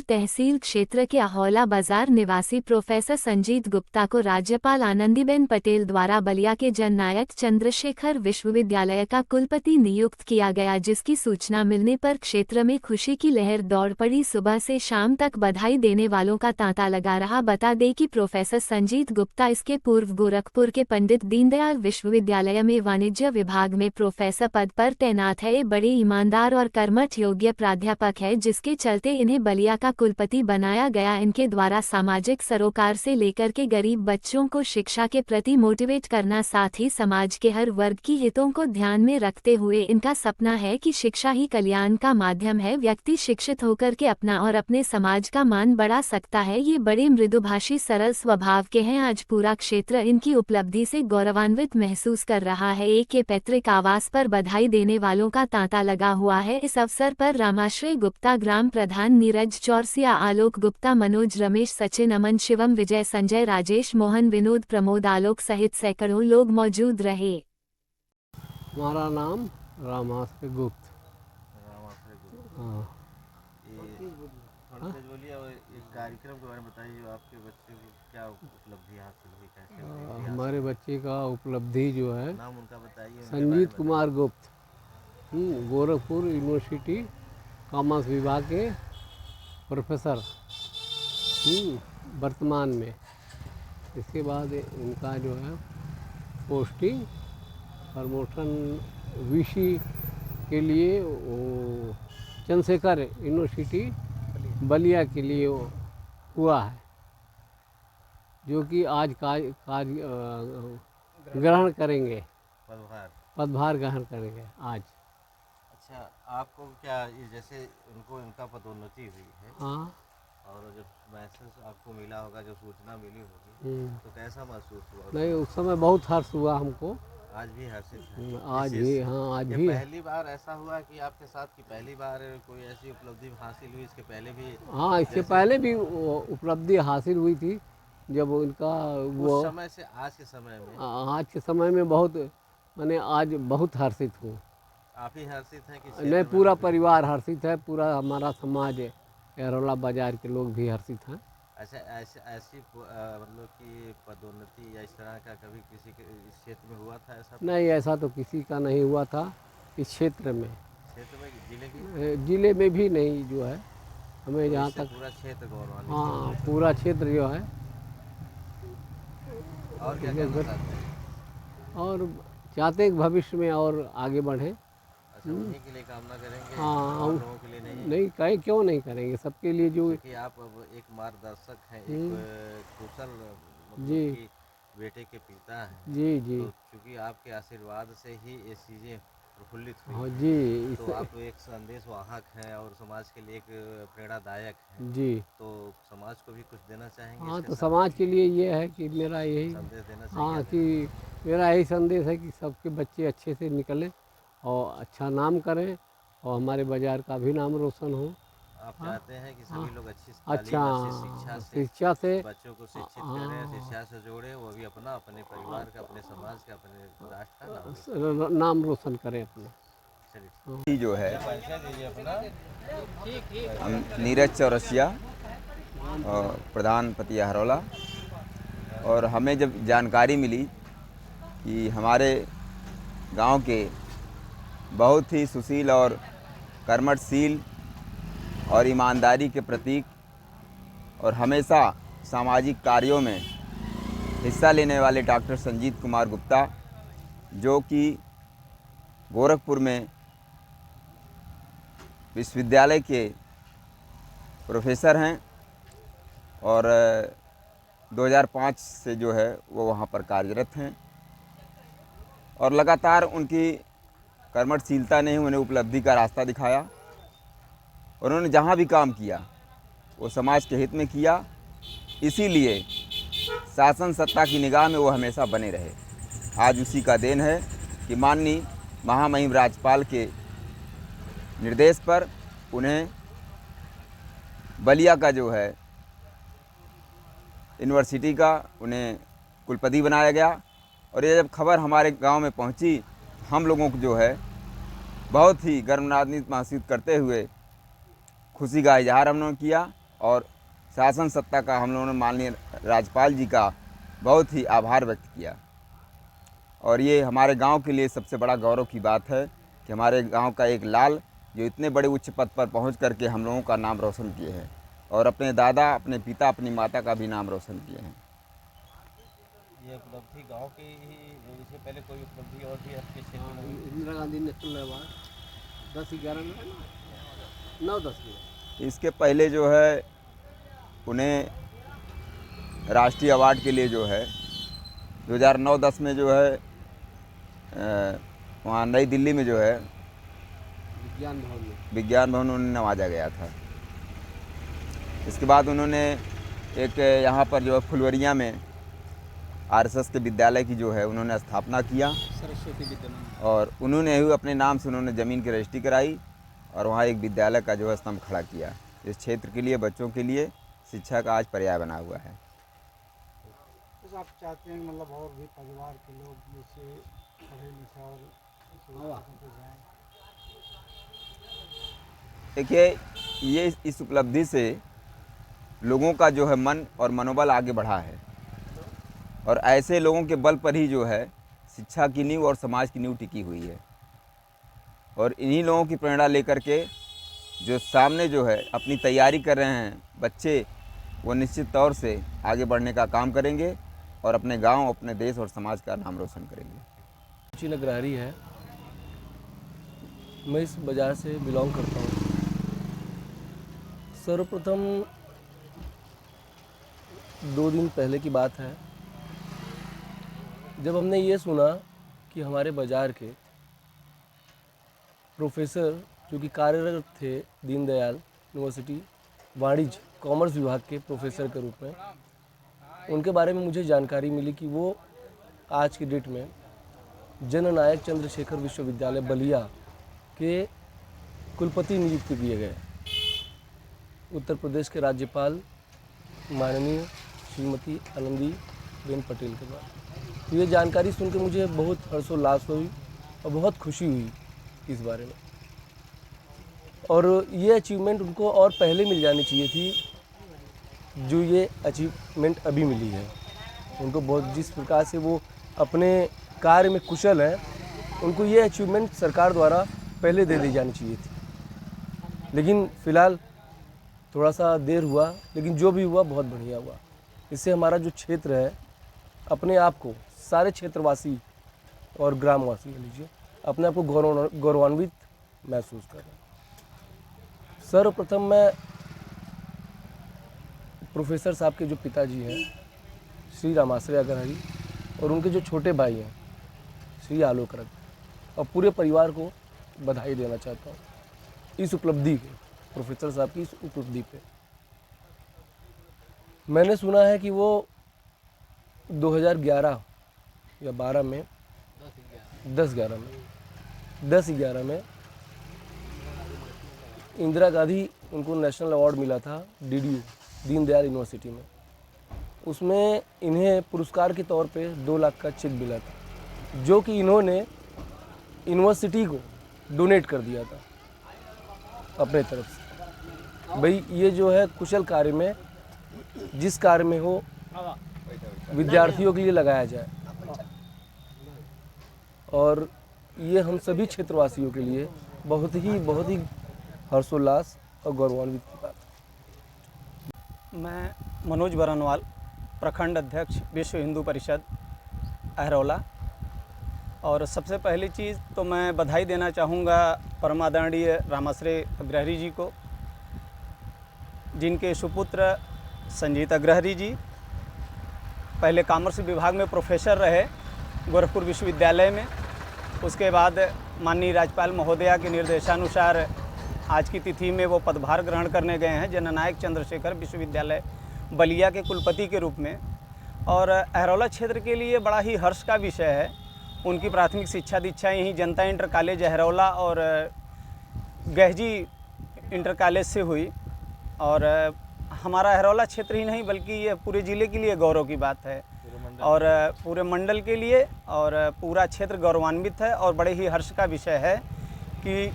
तहसील क्षेत्र के अहौला बाजार निवासी प्रोफेसर संजीत गुप्ता को राज्यपाल आनंदीबेन पटेल द्वारा बलिया के जननायक चंद्रशेखर विश्वविद्यालय का कुलपति नियुक्त किया गया, जिसकी सूचना मिलने पर क्षेत्र में खुशी की लहर दौड़ पड़ी। सुबह से शाम तक बधाई देने वालों का तांता लगा रहा। बता दें कि प्रोफेसर संजीत गुप्ता इसके पूर्व गोरखपुर के पंडित दीनदयाल विश्वविद्यालय में वाणिज्य विभाग में प्रोफेसर पद पर तैनात है। बड़े ईमानदार और कर्मठ योग्य प्राध्यापक है, जिसके चलते इन्हें बलिया का कुलपति बनाया गया। इनके द्वारा सामाजिक सरोकार से लेकर के गरीब बच्चों को शिक्षा के प्रति मोटिवेट करना, साथ ही समाज के हर वर्ग की हितों को ध्यान में रखते हुए इनका सपना है कि शिक्षा ही कल्याण का माध्यम है। व्यक्ति शिक्षित होकर के अपना और अपने समाज का मान बढ़ा सकता है। ये बड़े मृदुभाषी सरल स्वभाव के हैं। आज पूरा क्षेत्र इनकी उपलब्धि से गौरवान्वित महसूस कर रहा है। एक के पैतृक आवास पर बधाई देने वालों का तांता लगा हुआ है। इस अवसर पर रामाश्रय गुप्ता, ग्राम प्रधान नीरज चौरसिया, आलोक गुप्ता, मनोज, रमेश, सचिन, अमन, शिवम, विजय, संजय, राजेश, मोहन, विनोद, प्रमोद, आलोक सहित सैकड़ों लोग मौजूद रहे। हमारा नाम रामाश्रय गुप्त। हाँ, बोलिए और एक कार्यक्रम के बारे में बताइए, जो आपके बच्चे को क्या उपलब्धि हासिल हुई, कैसे हमारे बच्चे का उपलब्धि जो है, नाम उनका बताइए। संजीत कुमार गुप्त, गोरखपुर यूनिवर्सिटी कॉमर्स विभाग के प्रोफेसर वर्तमान में। इसके बाद इनका जो है पोस्टिंग प्रमोशन वीसी के लिए वो चंद्रशेखर यूनिवर्सिटी बलिया के लिए हुआ है, जो कि आज कार्य ग्रहण करेंगे, पदभार ग्रहण करेंगे आज। अच्छा, आपको क्या जैसे इनका पदोन्नति हुई है, हाँ, और जब मैसेज आपको मिला होगा, जो सूचना मिली होगी, तो कैसा महसूस हुआ? नहीं, उस समय बहुत हर्ष हुआ हमको। आज भी हर्षित है? आज भी, हाँ, आज भी। पहली बार ऐसा हुआ कि आपके साथ की पहली बार कोई ऐसी उपलब्धि हासिल हुई? इसके पहले भी? हाँ, इससे पहले भी उपलब्धि हासिल हुई थी, जब उनका वो उस समय से आज के समय में बहुत, मैंने आज बहुत हर्षित हूँ। आप ही हर्षित हैं कि? नहीं, पूरा परिवार हर्षित है, पूरा हमारा समाज अहौला बाजार के लोग भी हर्षित हैं। अच्छा, ऐसी मतलब कि पदोन्नति या इस तरह का कभी किसी के इस क्षेत्र में हुआ था ऐसा? नहीं, ऐसा तो किसी का नहीं हुआ था इस क्षेत्र में। जिले में भी नहीं, जो है हमें जहाँ तक पूरा क्षेत्र गौरवान्वित। हाँ, पूरा क्षेत्र जो है। और क्या कहना चाहते हैं? और चाहते हैं कि भविष्य में और आगे बढ़ें। अच्छा, उन्हीं के लिए कामना करेंगे? हाँ, और लोगों के लिए नहीं, कहीं क्यों नहीं करेंगे, सबके लिए। जो कि आप अब एक मार्गदर्शक हैं, एक कुशल जी कि बेटे के पिता हैं। जी जी, तो चूँकि आपके आशीर्वाद से ही ये चीज़ें प्रफुल्लित हुई। हाँ जी, तो आप एक संदेश वाहक हैं और समाज के लिए एक प्रेरणादायक हैं जी। तो समाज को भी कुछ देना चाहेंगे? हाँ, तो समाज के लिए ये है कि मेरा यही संदेश देना हाँ, चाहिए कि मेरा यही संदेश है कि सबके बच्चे अच्छे से निकलें और अच्छा नाम करें, और हमारे बाज़ार का भी नाम रोशन हो। आप चाहते हैं कि सभी लोग अच्छी शिक्षा से बच्चों को शिक्षित करें, शिक्षा से जोड़े, वो भी अपना, अपने परिवार का, अपने समाज का, अपने राष्ट्र का नाम रोशन करें अपने। जो है हम नीरज चौरसिया और प्रधान पति अहौला, और हमें जब जानकारी मिली कि हमारे गांव के बहुत ही सुशील और कर्मठशील और ईमानदारी के प्रतीक और हमेशा सामाजिक कार्यों में हिस्सा लेने वाले डॉक्टर संजीत कुमार गुप्ता, जो कि गोरखपुर में विश्वविद्यालय के प्रोफेसर हैं और 2005 से जो है वो वहाँ पर कार्यरत हैं, और लगातार उनकी कर्मठशीलता ने उन्हें उपलब्धि का रास्ता दिखाया। उन्होंने जहाँ भी काम किया वो समाज के हित में किया, इसीलिए शासन सत्ता की निगाह में वो हमेशा बने रहे। आज उसी का देन है कि माननीय महामहिम राज्यपाल के निर्देश पर उन्हें बलिया का जो है यूनिवर्सिटी का उन्हें कुलपति बनाया गया। और ये जब खबर हमारे गांव में पहुंची, हम लोगों को जो है बहुत ही गर्वनान्वित महसूस करते हुए खुशी का इजहार हमने किया। और शासन सत्ता का हम लोगों ने माननीय राज्यपाल जी का बहुत ही आभार व्यक्त किया। और ये हमारे गांव के लिए सबसे बड़ा गौरव की बात है कि हमारे गांव का एक लाल जो इतने बड़े उच्च पद पर पहुंच करके हम लोगों का नाम रोशन किए हैं और अपने दादा, अपने पिता, अपनी माता का भी नाम रोशन किए हैं। ये उपलब्धि गांव की ही, इससे पहले कोई उपलब्धि और भी आपके क्षेत्र में हुई? इंदिरा गांधी नेशनल अवार्ड 10-11 में 9-10 में। इसके पहले जो है उन्हें राष्ट्रीय अवार्ड के लिए जो है 2009-10 में जो है वहाँ नई दिल्ली में जो है विज्ञान भवन उन्हें नवाजा गया था। इसके बाद उन्होंने एक यहाँ पर जो है फुलवरिया में आरएसएस के विद्यालय की जो है उन्होंने स्थापना किया, सरस्वती विद्यालय, और उन्होंने ही अपने नाम से उन्होंने ज़मीन की रजिस्ट्री कराई और वहाँ एक विद्यालय का जो है स्तंभ खड़ा किया। इस क्षेत्र के लिए, बच्चों के लिए शिक्षा का आज पर्याय बना हुआ है। तो आप चाहते हैं मतलब और भी परिवार के लोग जैसे पढ़े लिखे और जाएं? देखिए, ये इस उपलब्धि से लोगों का जो है मन और मनोबल आगे बढ़ा है और ऐसे लोगों के बल पर ही जो है शिक्षा की नींव और समाज की नींव टिकी हुई है। और इन्हीं लोगों की प्रेरणा लेकर के जो सामने जो है अपनी तैयारी कर रहे हैं बच्चे, वो निश्चित तौर से आगे बढ़ने का काम करेंगे और अपने गांव, अपने देश और समाज का नाम रोशन करेंगे। रुचि नगरारी है, मैं इस बाज़ार से बिलोंग करता हूँ। सर्वप्रथम 2 दिन पहले की बात है जब हमने ये सुना कि हमारे बाज़ार के प्रोफेसर जो कि कार्यरत थे दीनदयाल यूनिवर्सिटी वाणिज्य कॉमर्स विभाग के प्रोफेसर के रूप में, उनके बारे में मुझे जानकारी मिली कि वो आज की डेट में जननायक चंद्रशेखर विश्वविद्यालय बलिया के कुलपति नियुक्त किए गए। उत्तर प्रदेश के राज्यपाल माननीय श्रीमती आनंदीबेन पटेल के बाद। तो ये जानकारी सुन के मुझे बहुत हर्षोल्लास हुई और बहुत खुशी हुई इस बारे में। और ये अचीवमेंट उनको और पहले मिल जानी चाहिए थी जो ये अचीवमेंट अभी मिली है उनको। बहुत जिस प्रकार से वो अपने कार्य में कुशल हैं, उनको ये अचीवमेंट सरकार द्वारा पहले दे दी जानी चाहिए थी। लेकिन फ़िलहाल थोड़ा सा देर हुआ, लेकिन जो भी हुआ बहुत बढ़िया हुआ। इससे हमारा जो क्षेत्र है अपने आप को, सारे क्षेत्रवासी और ग्रामवासी कह लीजिए, अपने आप को गौरवान्वित महसूस कर रहे हैं। सर्वप्रथम मैं प्रोफेसर साहब के जो पिताजी हैं श्री रामाश्रय अग्रहरी और उनके जो छोटे भाई हैं श्री आलोक रथ, और पूरे परिवार को बधाई देना चाहता हूँ इस उपलब्धि के, प्रोफेसर साहब की इस उपलब्धि पे। मैंने सुना है कि वो 2011 या 12 में 10-11 में इंदिरा गांधी उनको नेशनल अवार्ड मिला था DDU दीनदयाल यूनिवर्सिटी में। उसमें इन्हें पुरस्कार के तौर पे 2 लाख का चेक मिला था जो कि इन्होंने यूनिवर्सिटी को डोनेट कर दिया था अपने तरफ से। भाई ये जो है कुशल कार्य में, जिस कार्य में हो विद्यार्थियों के लिए लगाया जाए, और ये हम सभी क्षेत्रवासियों के लिए बहुत ही हर्षोल्लास और गौरवान्वित की बात है। मैं मनोज बरनवाल, प्रखंड अध्यक्ष विश्व हिंदू परिषद अहरौला। और सबसे पहली चीज़ तो मैं बधाई देना चाहूँगा परमादरणीय रामाश्रय अग्रहरी जी को, जिनके सुपुत्र संजीत अग्रहरी जी पहले कॉमर्स विभाग में प्रोफेसर रहे गोरखपुर विश्वविद्यालय में। उसके बाद माननीय राज्यपाल महोदया के निर्देशानुसार आज की तिथि में वो पदभार ग्रहण करने गए हैं जननायक चंद्रशेखर विश्वविद्यालय बलिया के कुलपति के रूप में। और अहरौला क्षेत्र के लिए बड़ा ही हर्ष का विषय है। उनकी प्राथमिक शिक्षा दीक्षा यहीं जनता इंटर कॉलेज अहरौला और गहजी इंटर कॉलेज से हुई। और हमारा अहरौला क्षेत्र ही नहीं बल्कि ये पूरे ज़िले के लिए गौरव की बात है और पूरे मंडल के लिए, और पूरा क्षेत्र गौरवान्वित है। और बड़े ही हर्ष का विषय है कि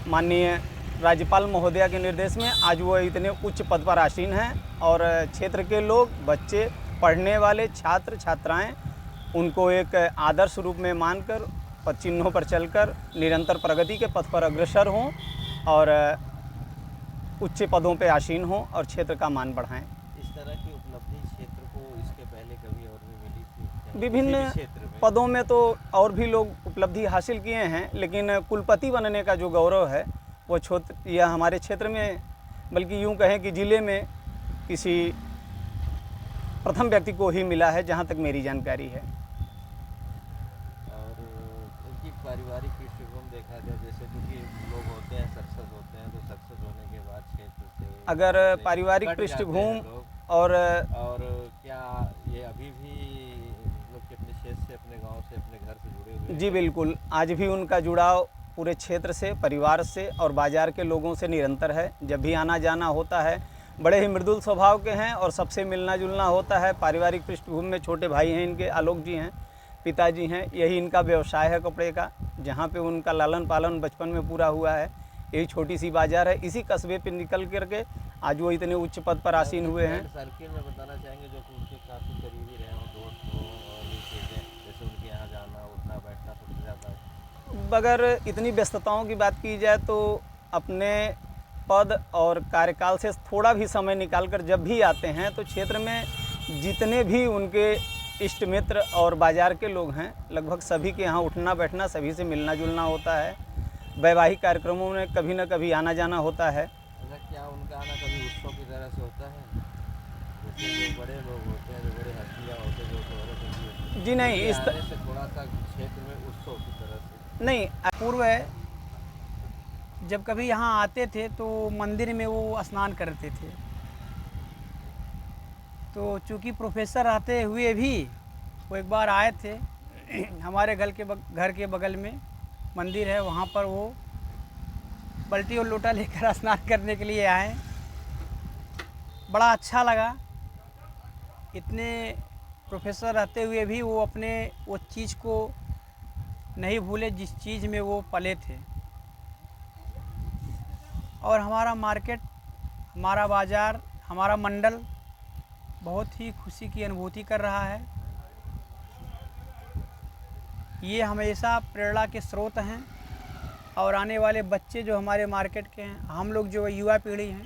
माननीय राज्यपाल महोदया के निर्देश में आज वो इतने उच्च पद पर आसीन हैं और क्षेत्र के लोग, बच्चे, पढ़ने वाले छात्र छात्राएं उनको एक आदर्श रूप में मानकर पद चिन्हों पर चलकर निरंतर प्रगति के पथ पर अग्रसर हों और उच्च पदों पे आसीन हों और क्षेत्र का मान बढ़ाएं। इस तरह की उपलब्धि क्षेत्र को इसके पहले कभी और भी मिली थी क्या? विभिन्न किसी भी क्षेत्र में? पदों में तो और भी लोग उपलब्धि हासिल किए हैं, लेकिन कुलपति बनने का जो गौरव है वो यह हमारे क्षेत्र में, बल्कि यूँ कहें कि ज़िले में किसी प्रथम व्यक्ति को ही मिला है, जहाँ तक मेरी जानकारी है। और उनकी पारिवारिक पृष्ठभूमि देखा जाए, जैसे क्योंकि लोग होते हैं सक्सेस होते हैं, तो सक्सेस होने के बाद क्षेत्र से अगर से पारिवारिक कट जाते हैं पृष्ठभूमि लोग। और और क्या ये अभी भी लोग अपने क्षेत्र से, अपने गांव से, अपने घर से जुड़े हुए हैं? जी बिल्कुल, आज भी उनका जुड़ाव पूरे क्षेत्र से, परिवार से और बाज़ार के लोगों से निरंतर है। जब भी आना जाना होता है, बड़े ही मृदुल स्वभाव के हैं और सबसे मिलना जुलना होता है। पारिवारिक पृष्ठभूमि में छोटे भाई हैं इनके, आलोक जी हैं, पिताजी हैं, यही इनका व्यवसाय है कपड़े का, जहाँ पे उनका लालन पालन बचपन में पूरा हुआ है। यही छोटी सी बाज़ार है, इसी कस्बे पे निकल करके आज वो इतने उच्च पद पर आसीन हुए हैं। सर्किल में बताना चाहेंगे जो कि उनके काफ़ी करीबी रहे हों, दोस्त हों, और ये चीज़ें जैसे उनके यहाँ जाना, उठना बैठना सबसे ज़्यादा है। अगर इतनी व्यस्तताओं की बात की जाए तो अपने पद और कार्यकाल से थोड़ा भी समय निकालकर जब भी आते हैं तो क्षेत्र में जितने भी उनके इष्ट मित्र और बाज़ार के लोग हैं, लगभग सभी के यहाँ उठना बैठना, सभी से मिलना जुलना होता है। वैवाहिक कार्यक्रमों में कभी न कभी आना जाना होता है। अच्छा, क्या उनका आना कभी उत्सव की तरह से होता है? जैसे जो बड़े लोग होते हैं, जो बड़े हस्तियाँ होते हैं, जो शहरों के लिए होते हैं, जी नहीं, उनके इस आने से थोड़ा सा क्षेत्र में उत्सव की तरह से? नहीं, पूर्व जब कभी यहाँ आते थे तो मंदिर में वो स्नान करते थे। तो चूँकि प्रोफेसर रहते हुए भी वो एक बार आए थे हमारे घर के बगल में मंदिर है, वहाँ पर वो बाल्टी और लोटा लेकर स्नान करने के लिए आए। बड़ा अच्छा लगा, इतने प्रोफेसर रहते हुए भी वो अपने वो चीज़ को नहीं भूले जिस चीज़ में वो पले थे। और हमारा मार्केट, हमारा बाज़ार, हमारा मंडल बहुत ही खुशी की अनुभूति कर रहा है। ये हमेशा प्रेरणा के स्रोत हैं और आने वाले बच्चे जो हमारे मार्केट के हैं, हम लोग जो युवा पीढ़ी हैं,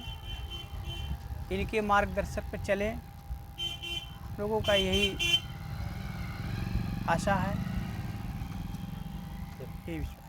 इनके मार्गदर्शक पर चलें, हम लोगों का यही आशा है, यही विश्वास।